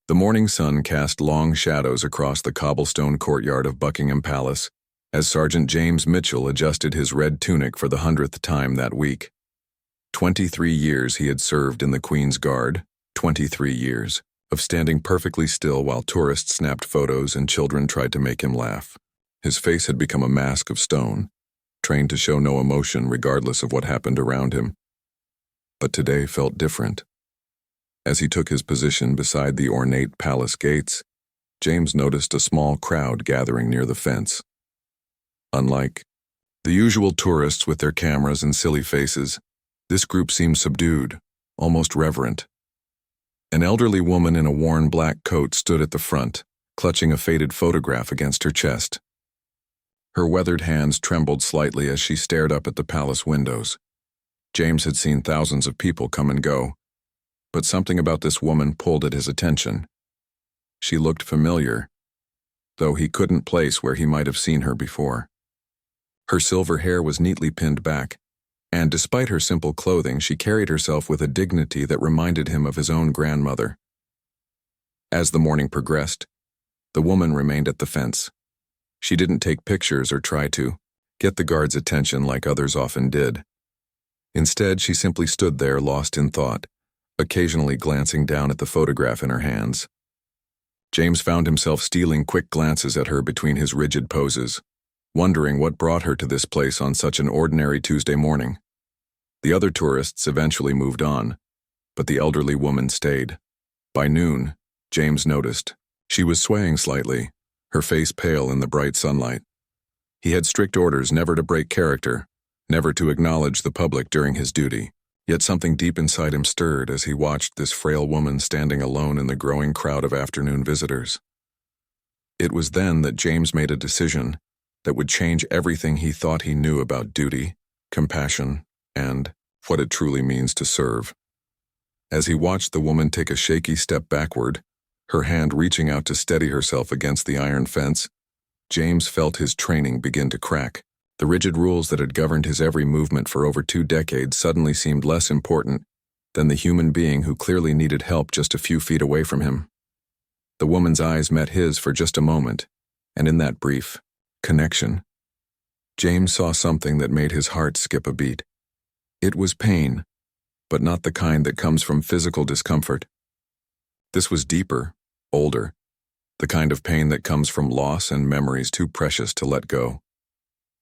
The morning sun cast long shadows across the cobblestone courtyard of Buckingham Palace as Sergeant James Mitchell adjusted his red tunic for the 100th time that week. 23 years he had served in the Queen's Guard, 23 years of standing perfectly still while tourists snapped photos and children tried to make him laugh. His face had become a mask of stone, trained to show no emotion regardless of what happened around him. But today felt different. As he took his position beside the ornate palace gates, James noticed a small crowd gathering near the fence. Unlike the usual tourists with their cameras and silly faces, this group seemed subdued, almost reverent. An elderly woman in a worn black coat stood at the front, clutching a faded photograph against her chest. Her weathered hands trembled slightly as she stared up at the palace windows. James had seen thousands of people come and go, but something about this woman pulled at his attention. She looked familiar, though he couldn't place where he might have seen her before. Her silver hair was neatly pinned back, and despite her simple clothing, she carried herself with a dignity that reminded him of his own grandmother. As the morning progressed, the woman remained at the fence. She didn't take pictures or try to get the guards' attention like others often did. Instead, she simply stood there lost in thought, occasionally glancing down at the photograph in her hands. James found himself stealing quick glances at her between his rigid poses, wondering what brought her to this place on such an ordinary Tuesday morning. The other tourists eventually moved on, but the elderly woman stayed. By noon, James noticed she was swaying slightly, her face pale in the bright sunlight. He had strict orders never to break character, never to acknowledge the public during his duty. Yet something deep inside him stirred as he watched this frail woman standing alone in the growing crowd of afternoon visitors. It was then that James made a decision that would change everything he thought he knew about duty, compassion, and what it truly means to serve. As he watched the woman take a shaky step backward, her hand reaching out to steady herself against the iron fence, James felt his training begin to crack. The rigid rules that had governed his every movement for over 2 decades suddenly seemed less important than the human being who clearly needed help just a few feet away from him. The woman's eyes met his for just a moment, and in that brief connection, James saw something that made his heart skip a beat. It was pain, but not the kind that comes from physical discomfort. This was deeper, older, the kind of pain that comes from loss and memories too precious to let go.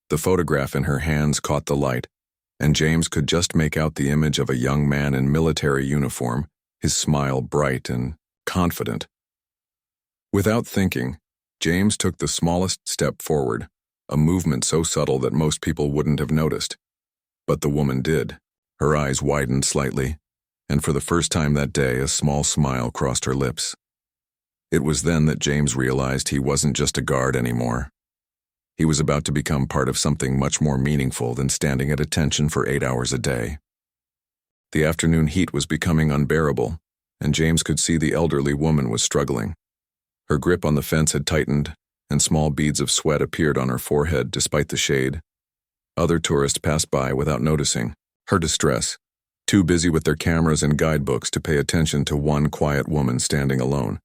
The photograph in her hands caught the light, and James could just make out the image of a young man in military uniform, his smile bright and confident. Without thinking, James took the smallest step forward, a movement so subtle that most people wouldn't have noticed. But the woman did. Her eyes widened slightly, and for the first time that day, a small smile crossed her lips. It was then that James realized he wasn't just a guard anymore. He was about to become part of something much more meaningful than standing at attention for 8 hours a day. The afternoon heat was becoming unbearable, and James could see the elderly woman was struggling. Her grip on the fence had tightened, and small beads of sweat appeared on her forehead despite the shade. Other tourists passed by without noticing her distress, too busy with their cameras and guidebooks to pay attention to one quiet woman standing alone.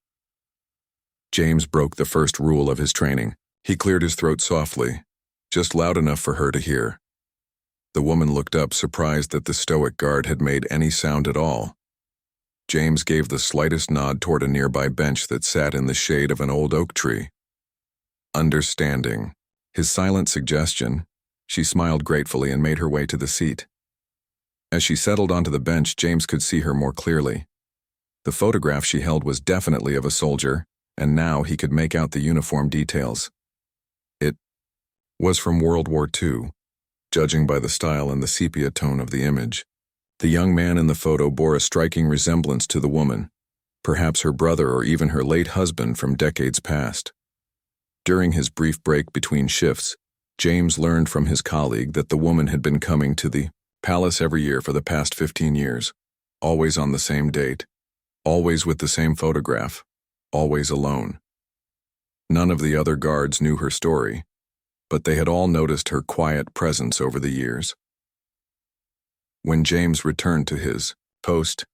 James broke the first rule of his training. He cleared his throat softly, just loud enough for her to hear. The woman looked up, surprised that the stoic guard had made any sound at all. James gave the slightest nod toward a nearby bench that sat in the shade of an old oak tree. Understanding his silent suggestion, she smiled gratefully and made her way to the seat. As she settled onto the bench, James could see her more clearly. The photograph she held was definitely of a soldier, and now he could make out the uniform details. It was from World War II, judging by the style and the sepia tone of the image. The young man in the photo bore a striking resemblance to the woman, perhaps her brother or even her late husband from decades past. During his brief break between shifts, James learned from his colleague that the woman had been coming to the palace every year for the past 15 years, always on the same date, always with the same photograph, always alone. None of the other guards knew her story, but they had all noticed her quiet presence over the years. When James returned to his post,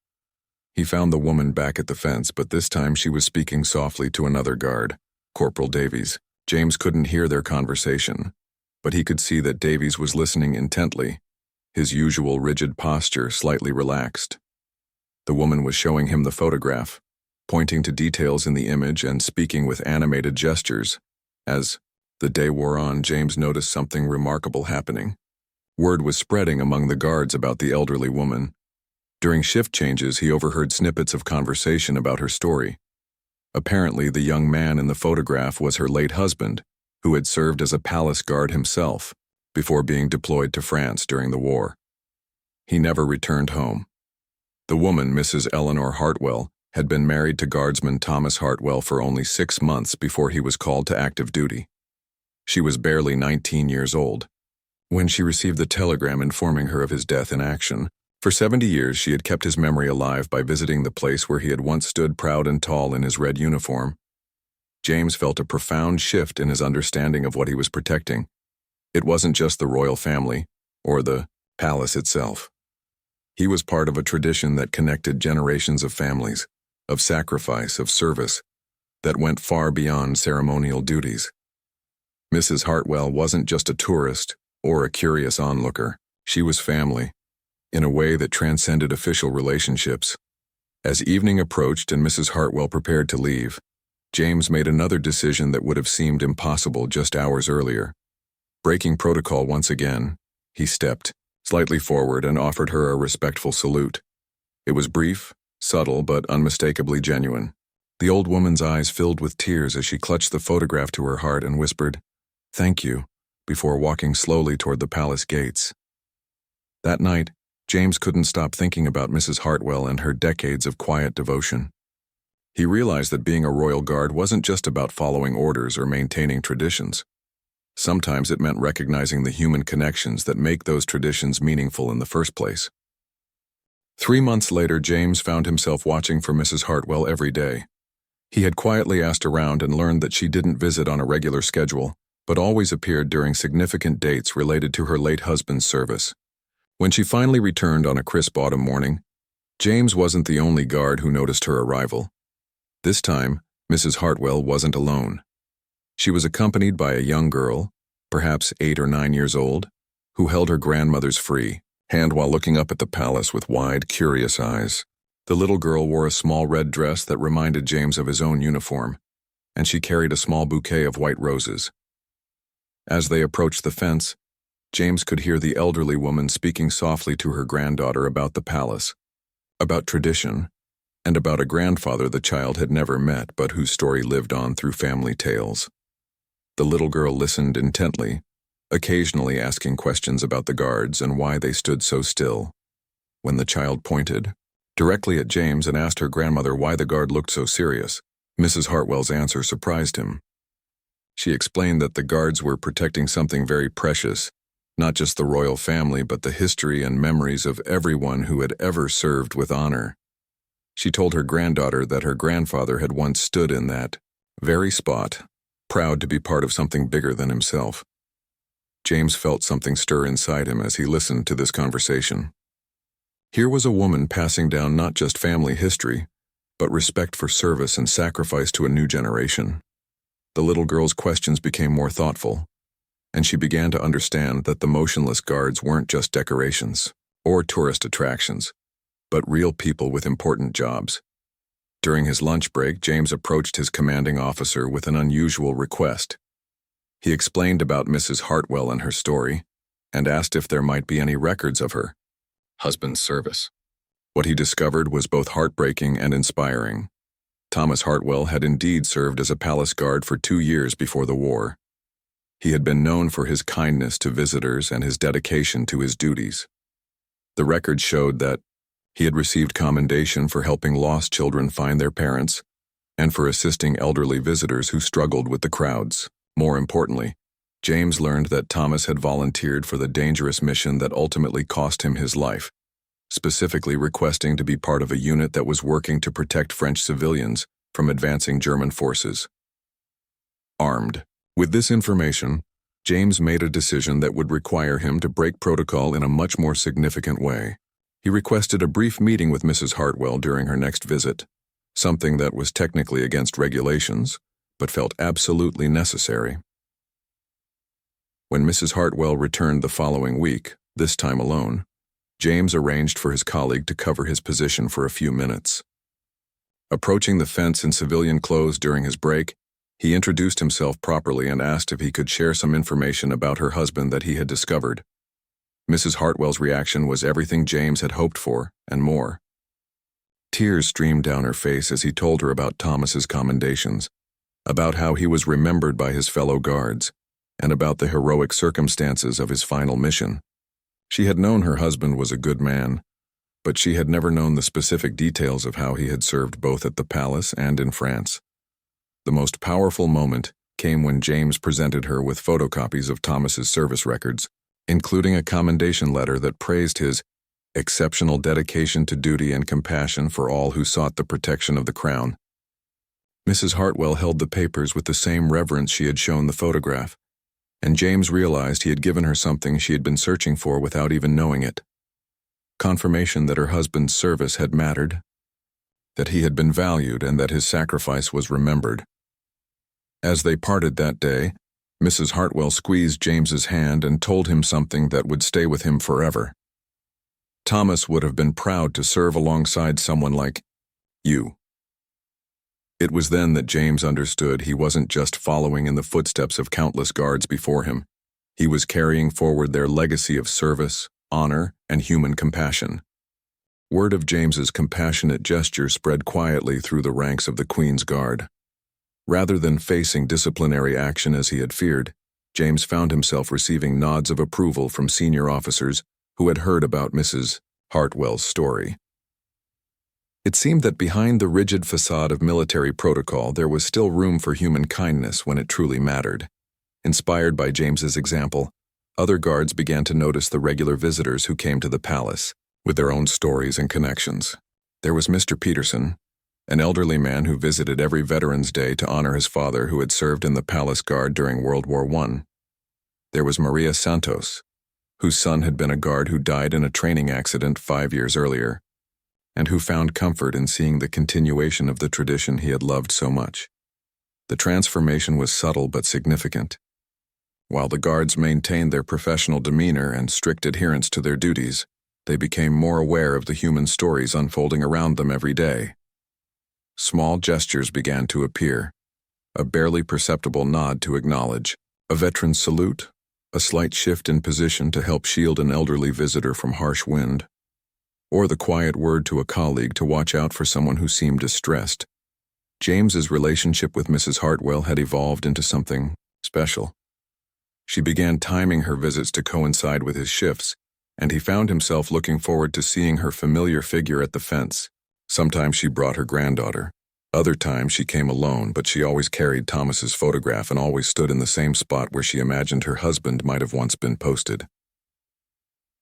He found the woman back at the fence, but this time she was speaking softly to another guard, Corporal Davies. James couldn't hear their conversation, but he could see that Davies was listening intently, his usual rigid posture slightly relaxed. The woman was showing him the photograph, pointing to details in the image and speaking with animated gestures. As the day wore on, James noticed something remarkable happening. Word was spreading among the guards about the elderly woman. During shift changes, he overheard snippets of conversation about her story. Apparently, the young man in the photograph was her late husband, who had served as a palace guard himself before being deployed to France during the war. He never returned home. The woman, Mrs. Eleanor Hartwell, had been married to guardsman Thomas Hartwell for only 6 months before he was called to active duty. She was barely 19 years old when she received the telegram informing her of his death in action. For 70 years, she had kept his memory alive by visiting the place where he had once stood proud and tall in his red uniform. James felt a profound shift in his understanding of what he was protecting. It wasn't just the royal family or the palace itself. He was part of a tradition that connected generations of families, of sacrifice, of service, that went far beyond ceremonial duties. Mrs. Hartwell wasn't just a tourist or a curious onlooker. She was family, in a way that transcended official relationships. As evening approached and Mrs. Hartwell prepared to leave, James made another decision that would have seemed impossible just hours earlier. Breaking protocol once again, he stepped slightly forward and offered her a respectful salute. It was brief, subtle, but unmistakably genuine. The old woman's eyes filled with tears as she clutched the photograph to her heart and whispered, "Thank you," before walking slowly toward the palace gates. That night, James couldn't stop thinking about Mrs. Hartwell and her decades of quiet devotion. He realized that being a royal guard wasn't just about following orders or maintaining traditions. Sometimes it meant recognizing the human connections that make those traditions meaningful in the first place. 3 months later, James found himself watching for Mrs. Hartwell every day. He had quietly asked around and learned that she didn't visit on a regular schedule, but always appeared during significant dates related to her late husband's service. When she finally returned on a crisp autumn morning, James wasn't the only guard who noticed her arrival. This time, Mrs. Hartwell wasn't alone. She was accompanied by a young girl, perhaps 8 or 9 years old, who held her grandmother's free hand while looking up at the palace with wide, curious eyes. The little girl wore a small red dress that reminded James of his own uniform, and she carried a small bouquet of white roses. As they approached the fence, James could hear the elderly woman speaking softly to her granddaughter about the palace, about tradition, and about a grandfather the child had never met but whose story lived on through family tales. The little girl listened intently, occasionally asking questions about the guards and why they stood so still. When the child pointed directly at James and asked her grandmother why the guard looked so serious, Mrs. Hartwell's answer surprised him. She explained that the guards were protecting something very precious, not just the royal family, but the history and memories of everyone who had ever served with honor. She told her granddaughter that her grandfather had once stood in that very spot, proud to be part of something bigger than himself. James felt something stir inside him as he listened to this conversation. Here was a woman passing down not just family history, but respect for service and sacrifice to a new generation. The little girl's questions became more thoughtful, and she began to understand that the motionless guards weren't just decorations or tourist attractions, but real people with important jobs. During his lunch break, James approached his commanding officer with an unusual request. He explained about Mrs. Hartwell and her story, and asked if there might be any records of her husband's service. What he discovered was both heartbreaking and inspiring. Thomas Hartwell had indeed served as a palace guard for 2 years before the war. He had been known for his kindness to visitors and his dedication to his duties. The records showed that he had received commendation for helping lost children find their parents and for assisting elderly visitors who struggled with the crowds. More importantly, James learned that Thomas had volunteered for the dangerous mission that ultimately cost him his life, specifically requesting to be part of a unit that was working to protect French civilians from advancing German forces. Armed with this information, James made a decision that would require him to break protocol in a much more significant way. He requested a brief meeting with Mrs. Hartwell during her next visit, something that was technically against regulations, but felt absolutely necessary. When Mrs. Hartwell returned the following week, this time alone, James arranged for his colleague to cover his position for a few minutes. Approaching the fence in civilian clothes during his break, he introduced himself properly and asked if he could share some information about her husband that he had discovered. Mrs. Hartwell's reaction was everything James had hoped for, and more. Tears streamed down her face as he told her about Thomas's commendations, about how he was remembered by his fellow guards, and about the heroic circumstances of his final mission. She had known her husband was a good man, but she had never known the specific details of how he had served both at the palace and in France. The most powerful moment came when James presented her with photocopies of Thomas's service records, including a commendation letter that praised his exceptional dedication to duty and compassion for all who sought the protection of the crown. Mrs. Hartwell held the papers with the same reverence she had shown the photograph, and James realized he had given her something she had been searching for without even knowing it. Confirmation that her husband's service had mattered, that he had been valued, and that his sacrifice was remembered. As they parted that day, Mrs. Hartwell squeezed James's hand and told him something that would stay with him forever. Thomas would have been proud to serve alongside someone like you. It was then that James understood he wasn't just following in the footsteps of countless guards before him. He was carrying forward their legacy of service, honor, and human compassion. Word of James's compassionate gesture spread quietly through the ranks of the Queen's Guard. Rather than facing disciplinary action as he had feared, James found himself receiving nods of approval from senior officers who had heard about Mrs. Hartwell's story. It seemed that behind the rigid facade of military protocol there was still room for human kindness when it truly mattered. Inspired by James's example, other guards began to notice the regular visitors who came to the palace, with their own stories and connections. There was Mr. Peterson, an elderly man who visited every Veterans Day to honor his father who had served in the palace guard during World War I. There was Maria Santos, whose son had been a guard who died in a training accident 5 years earlier, and who found comfort in seeing the continuation of the tradition he had loved so much. The transformation was subtle but significant. While the guards maintained their professional demeanor and strict adherence to their duties, they became more aware of the human stories unfolding around them every day. Small gestures began to appear, a barely perceptible nod to acknowledge, a veteran's salute, a slight shift in position to help shield an elderly visitor from harsh wind, or the quiet word to a colleague to watch out for someone who seemed distressed. James's relationship with Mrs. Hartwell had evolved into something special. She began timing her visits to coincide with his shifts, and he found himself looking forward to seeing her familiar figure at the fence. Sometimes she brought her granddaughter. Other times she came alone, but she always carried Thomas's photograph and always stood in the same spot where she imagined her husband might have once been posted.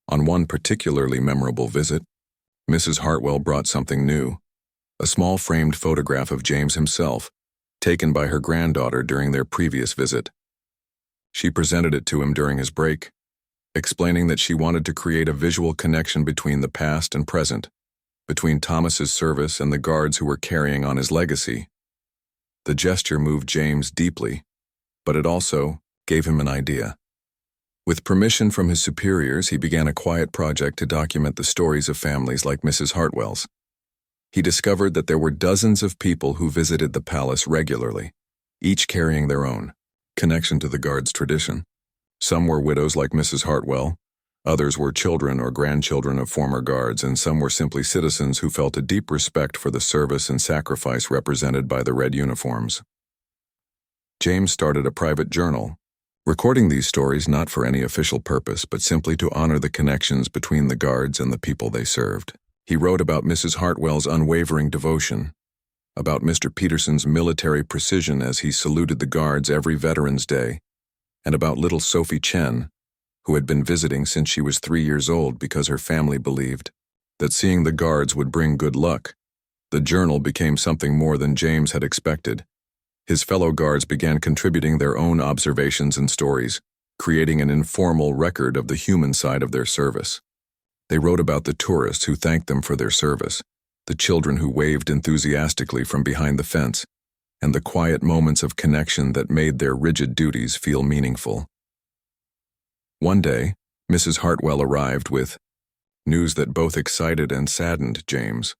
On one particularly memorable visit, Mrs. Hartwell brought something new, a small framed photograph of James himself, taken by her granddaughter during their previous visit. She presented it to him during his break, explaining that she wanted to create a visual connection between the past and present, between Thomas's service and the guards who were carrying on his legacy. The gesture moved James deeply, but it also gave him an idea. With permission from his superiors, he began a quiet project to document the stories of families like Mrs. Hartwell's. He discovered that there were dozens of people who visited the palace regularly, each carrying their own connection to the guard's tradition. Some were widows like Mrs. Hartwell, others were children or grandchildren of former guards, and some were simply citizens who felt a deep respect for the service and sacrifice represented by the red uniforms. James started a private journal, recording these stories not for any official purpose, but simply to honor the connections between the guards and the people they served. He wrote about Mrs. Hartwell's unwavering devotion, about Mr. Peterson's military precision as he saluted the guards every Veterans Day, and about little Sophie Chen, who had been visiting since she was 3 years old because her family believed that seeing the guards would bring good luck. The journal became something more than James had expected. His fellow guards began contributing their own observations and stories, creating an informal record of the human side of their service. They wrote about the tourists who thanked them for their service, the children who waved enthusiastically from behind the fence, and the quiet moments of connection that made their rigid duties feel meaningful. One day, Mrs. Hartwell arrived with news that both excited and saddened James.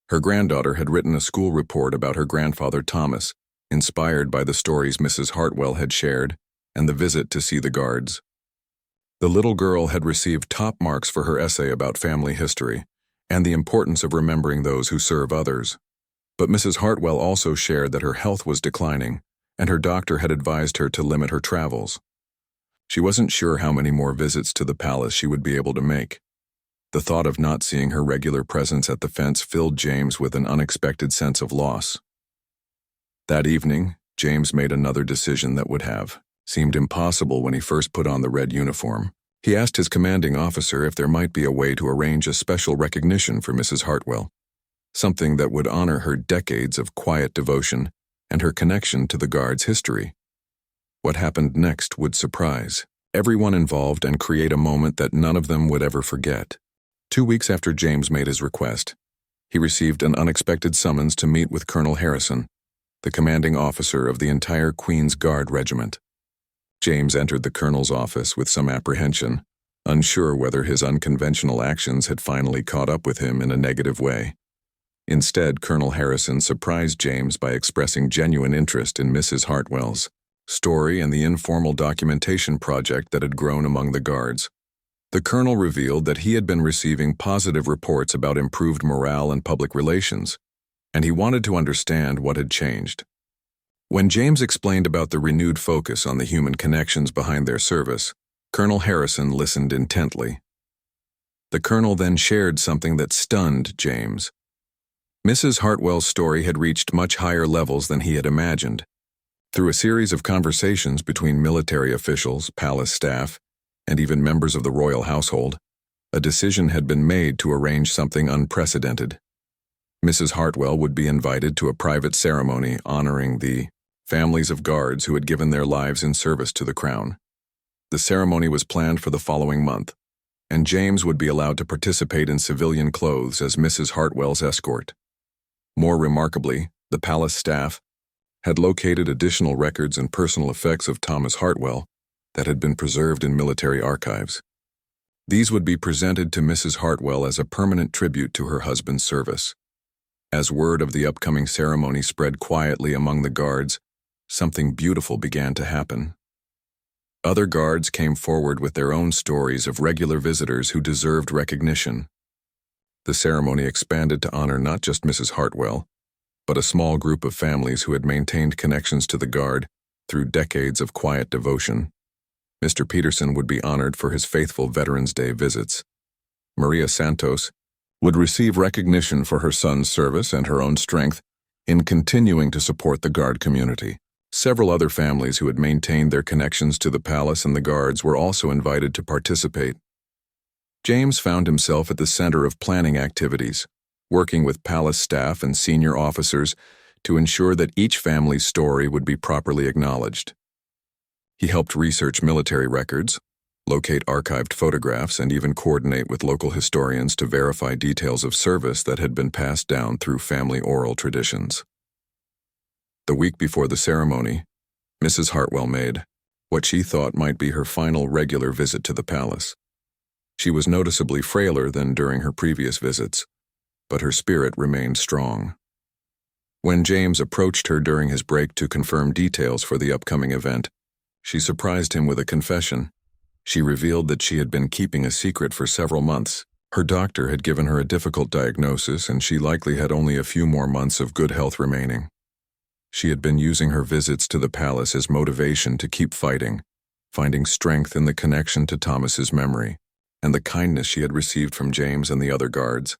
Her granddaughter had written a school report about her grandfather Thomas, inspired by the stories Mrs. Hartwell had shared and the visit to see the guards. The little girl had received top marks for her essay about family history and the importance of remembering those who serve others. But Mrs. Hartwell also shared that her health was declining, and her doctor had advised her to limit her travels. She wasn't sure how many more visits to the palace she would be able to make. The thought of not seeing her regular presence at the fence filled James with an unexpected sense of loss. That evening, James made another decision that would have seemed impossible when he first put on the red uniform. He asked his commanding officer if there might be a way to arrange a special recognition for Mrs. Hartwell, something that would honor her decades of quiet devotion and her connection to the Guards' history. What happened next would surprise everyone involved and create a moment that none of them would ever forget. 2 weeks after James made his request, he received an unexpected summons to meet with Colonel Harrison, the commanding officer of the entire Queen's Guard Regiment. James entered the colonel's office with some apprehension, unsure whether his unconventional actions had finally caught up with him in a negative way. Instead, Colonel Harrison surprised James by expressing genuine interest in Mrs. Hartwell's story and the informal documentation project that had grown among the guards. The colonel revealed that he had been receiving positive reports about improved morale and public relations, and he wanted to understand what had changed. When James explained about the renewed focus on the human connections behind their service, Colonel Harrison listened intently. The colonel then shared something that stunned James. Mrs. Hartwell's story had reached much higher levels than he had imagined. Through a series of conversations between military officials, palace staff, and even members of the royal household, a decision had been made to arrange something unprecedented. Mrs. Hartwell would be invited to a private ceremony honoring the families of guards who had given their lives in service to the crown. The ceremony was planned for the following month, and James would be allowed to participate in civilian clothes as Mrs. Hartwell's escort. More remarkably, the palace staff had located additional records and personal effects of Thomas Hartwell that had been preserved in military archives. These would be presented to Mrs. Hartwell as a permanent tribute to her husband's service. As word of the upcoming ceremony spread quietly among the guards, something beautiful began to happen. Other guards came forward with their own stories of regular visitors who deserved recognition. The ceremony expanded to honor not just Mrs. Hartwell, but a small group of families who had maintained connections to the Guard through decades of quiet devotion. Mr. Peterson would be honored for his faithful Veterans Day visits. Maria Santos would receive recognition for her son's service and her own strength in continuing to support the Guard community. Several other families who had maintained their connections to the palace and the Guards were also invited to participate. James found himself at the center of planning activities, working with palace staff and senior officers to ensure that each family's story would be properly acknowledged. He helped research military records, locate archived photographs, and even coordinate with local historians to verify details of service that had been passed down through family oral traditions. The week before the ceremony, Mrs. Hartwell made what she thought might be her final regular visit to the palace. She was noticeably frailer than during her previous visits, but her spirit remained strong. When James approached her during his break to confirm details for the upcoming event, she surprised him with a confession. She revealed that she had been keeping a secret for several months. Her doctor had given her a difficult diagnosis, and she likely had only a few more months of good health remaining. She had been using her visits to the palace as motivation to keep fighting, finding strength in the connection to Thomas's memory and the kindness she had received from James and the other guards.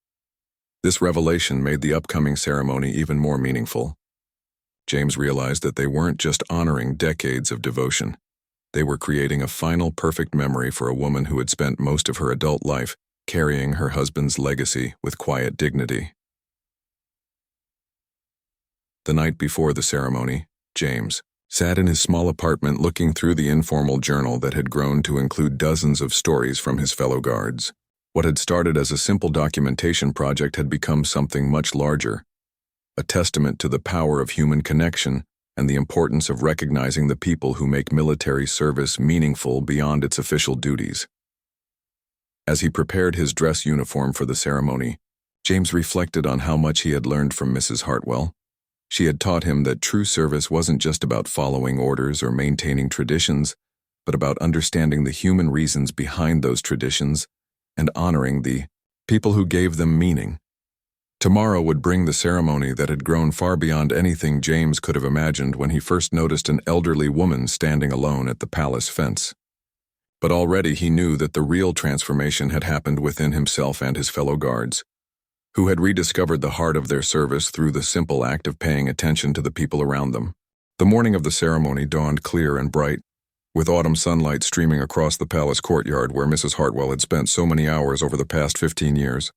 This revelation made the upcoming ceremony even more meaningful. James realized that they weren't just honoring decades of devotion. They were creating a final perfect memory for a woman who had spent most of her adult life carrying her husband's legacy with quiet dignity. The night before the ceremony, James sat in his small apartment looking through the informal journal that had grown to include dozens of stories from his fellow guards. What had started as a simple documentation project had become something much larger, a testament to the power of human connection and the importance of recognizing the people who make military service meaningful beyond its official duties. As he prepared his dress uniform for the ceremony, James reflected on how much he had learned from Mrs. Hartwell. She had taught him that true service wasn't just about following orders or maintaining traditions, but about understanding the human reasons behind those traditions and honoring the people who gave them meaning. Tomorrow would bring the ceremony that had grown far beyond anything James could have imagined when he first noticed an elderly woman standing alone at the palace fence. But already he knew that the real transformation had happened within himself and his fellow guards, who had rediscovered the heart of their service through the simple act of paying attention to the people around them. The morning of the ceremony dawned clear and bright, with autumn sunlight streaming across the palace courtyard where Mrs. Hartwell had spent so many hours over the past 15 years.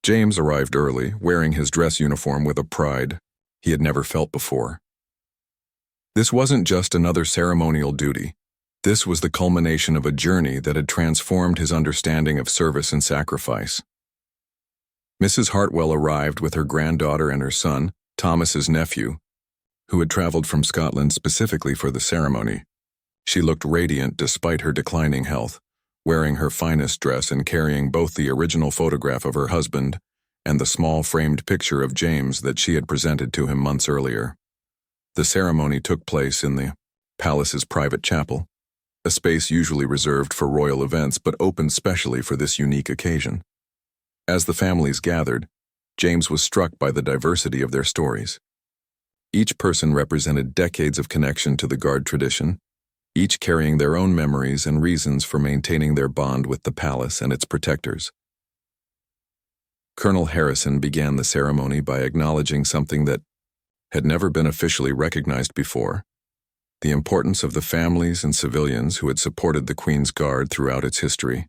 James arrived early, wearing his dress uniform with a pride he had never felt before. This wasn't just another ceremonial duty. This was the culmination of a journey that had transformed his understanding of service and sacrifice. Mrs. Hartwell arrived with her granddaughter and her son, Thomas's nephew, who had traveled from Scotland specifically for the ceremony. She looked radiant despite her declining health, wearing her finest dress and carrying both the original photograph of her husband and the small framed picture of James that she had presented to him months earlier. The ceremony took place in the palace's private chapel, a space usually reserved for royal events but opened specially for this unique occasion. As the families gathered, James was struck by the diversity of their stories. Each person represented decades of connection to the Guard tradition, each carrying their own memories and reasons for maintaining their bond with the palace and its protectors. Colonel Harrison began the ceremony by acknowledging something that had never been officially recognized before: the importance of the families and civilians who had supported the Queen's Guard throughout its history.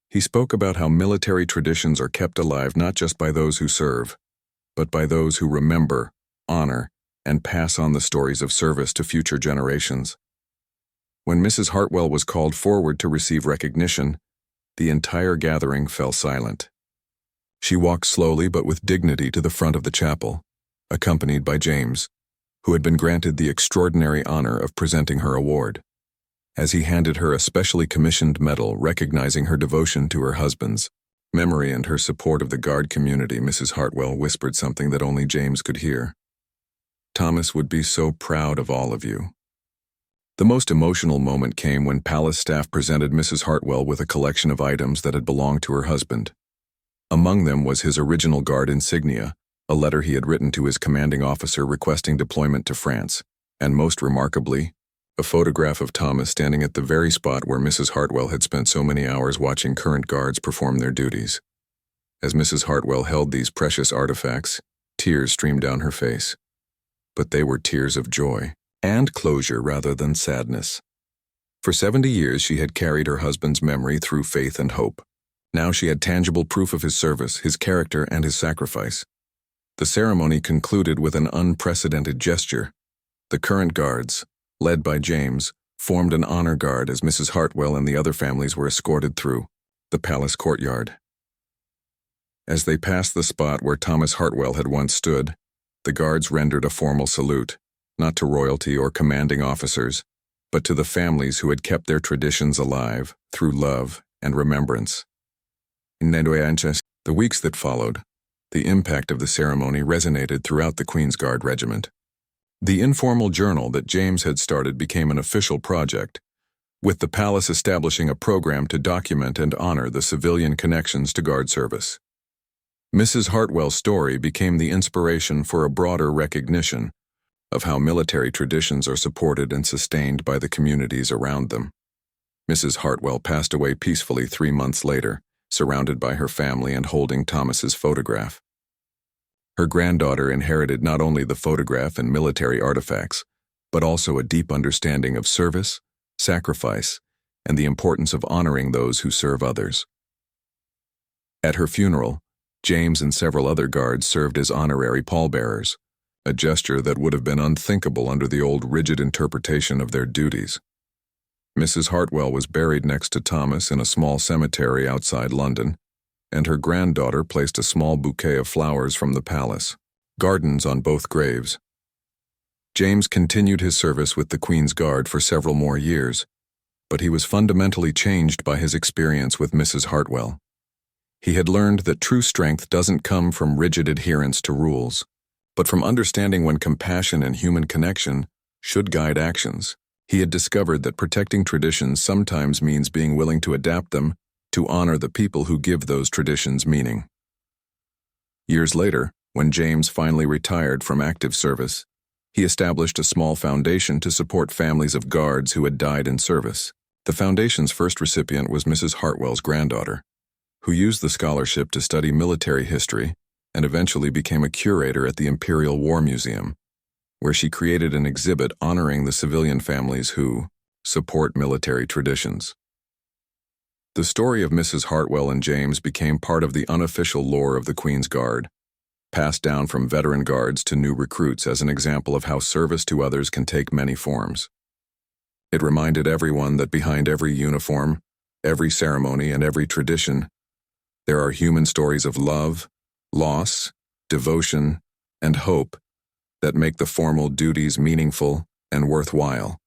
He spoke about how military traditions are kept alive not just by those who serve, but by those who remember, honor, and pass on the stories of service to future generations. When Mrs. Hartwell was called forward to receive recognition, the entire gathering fell silent. She walked slowly but with dignity to the front of the chapel, accompanied by James, who had been granted the extraordinary honor of presenting her award. As he handed her a specially commissioned medal recognizing her devotion to her husband's memory and her support of the Guard community, Mrs. Hartwell whispered something that only James could hear. "Thomas would be so proud of all of you." The most emotional moment came when palace staff presented Mrs. Hartwell with a collection of items that had belonged to her husband. Among them was his original Guard insignia, a letter he had written to his commanding officer requesting deployment to France, and most remarkably, a photograph of Thomas standing at the very spot where Mrs. Hartwell had spent so many hours watching current guards perform their duties. As Mrs. Hartwell held these precious artifacts, tears streamed down her face. But they were tears of joy and closure rather than sadness. For 70 years she had carried her husband's memory through faith and hope. Now she had tangible proof of his service, his character, and his sacrifice. The ceremony concluded with an unprecedented gesture. The current guards, led by James, formed an honor guard as Mrs. Hartwell and the other families were escorted through the palace courtyard. As they passed the spot where Thomas Hartwell had once stood, the guards rendered a formal salute, not to royalty or commanding officers, but to the families who had kept their traditions alive through love and remembrance. In the weeks that followed, the impact of the ceremony resonated throughout the Queen's Guard regiment. The informal journal that James had started became an official project, with the palace establishing a program to document and honor the civilian connections to Guard service. Mrs. Hartwell's story became the inspiration for a broader recognition of how military traditions are supported and sustained by the communities around them. Mrs. Hartwell passed away peacefully 3 months later, surrounded by her family and holding Thomas's photograph. Her granddaughter inherited not only the photograph and military artifacts, but also a deep understanding of service, sacrifice, and the importance of honoring those who serve others. At her funeral, James and several other guards served as honorary pallbearers, a gesture that would have been unthinkable under the old rigid interpretation of their duties. Mrs. Hartwell was buried next to Thomas in a small cemetery outside London, and her granddaughter placed a small bouquet of flowers from the palace. Gardens on both graves. James continued his service with the Queen's Guard for several more years, but he was fundamentally changed by his experience with Mrs. Hartwell. He had learned that true strength doesn't come from rigid adherence to rules, but from understanding when compassion and human connection should guide actions. He had discovered that protecting traditions sometimes means being willing to adapt them to honor the people who give those traditions meaning. Years later, when James finally retired from active service, he established a small foundation to support families of guards who had died in service. The foundation's first recipient was Mrs. Hartwell's granddaughter, who used the scholarship to study military history and eventually became a curator at the Imperial War Museum, where she created an exhibit honoring the civilian families who support military traditions. The story of Mrs. Hartwell and James became part of the unofficial lore of the Queen's Guard, passed down from veteran guards to new recruits as an example of how service to others can take many forms. It reminded everyone that behind every uniform, every ceremony, and every tradition, there are human stories of love, loss, devotion, and hope that make the formal duties meaningful and worthwhile.